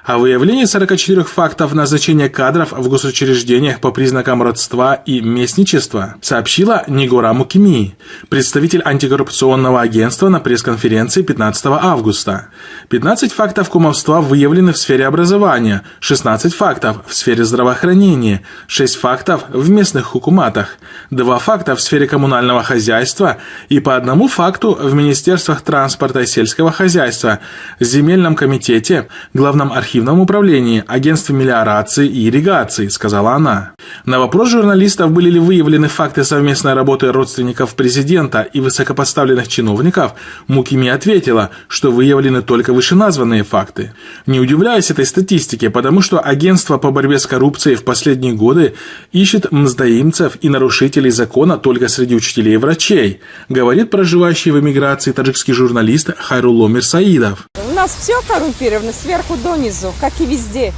О выявлении 44 фактов назначения кадров в госучреждениях по признакам родства и местничества сообщила Нигора Мукими, представитель антикоррупционного агентства на пресс-конференции 15 августа. 15 фактов кумовства выявлены в сфере образования, 16 фактов в сфере здравоохранения, 6 фактов в местных хукуматах, 2 факта в сфере коммунального хозяйства и по 1 факту в Министерствах транспорта и сельского хозяйства, Земельном комитете, Главном архивном управлении, Агентстве мелиорации и ирригации, сказала она. На вопрос журналистов, были ли выявлены факты совместной работы родственников президента и высокопоставленных чиновников, Мукими ответила, что выявлены только вышеназванные факты. Не удивляюсь этой статистике, потому что агентство по борьбе с коррупцией в последние годы ищет мздоимцев и нарушителей закона только среди учителей и врачей, говорит проживающий в эмиграции таджикский журналист Хайрулло Мирсаидов. У нас все коррумпировано сверху донизу, как и везде.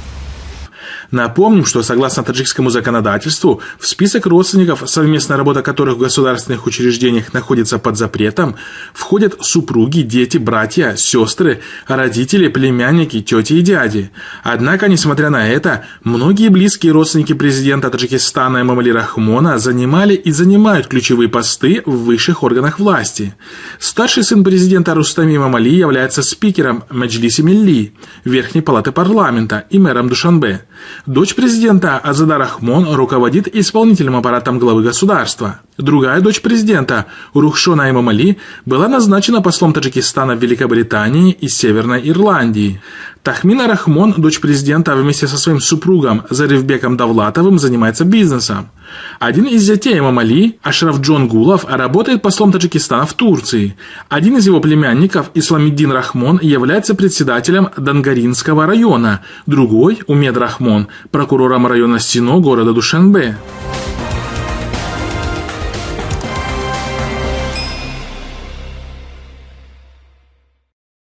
Напомним, что согласно таджикскому законодательству, в список родственников, совместная работа которых в государственных учреждениях находится под запретом, входят супруги, дети, братья, сестры, родители, племянники, тети и дяди. Однако, несмотря на это, многие близкие родственники президента Таджикистана Эмомали Рахмона занимали и занимают ключевые посты в высших органах власти. Старший сын президента Рустами Эмомали является спикером Меджлиси Милли, Верхней палаты парламента, и мэром Душанбе. Дочь президента Азада Рахмон руководит исполнительным аппаратом главы государства. Другая дочь президента, Рухшона Эмомали, была назначена послом Таджикистана в Великобритании и Северной Ирландии. Тахмина Рахмон, дочь президента, вместе со своим супругом Зарифбеком Давлатовым занимается бизнесом. Один из зятей Эмомали, Ашраф Джон Гулов, работает послом Таджикистана в Турции. Один из его племянников, Исламиддин Рахмон, является председателем Дангаринского района. Другой, Умед Рахмон, прокурором района Сино города Душанбе.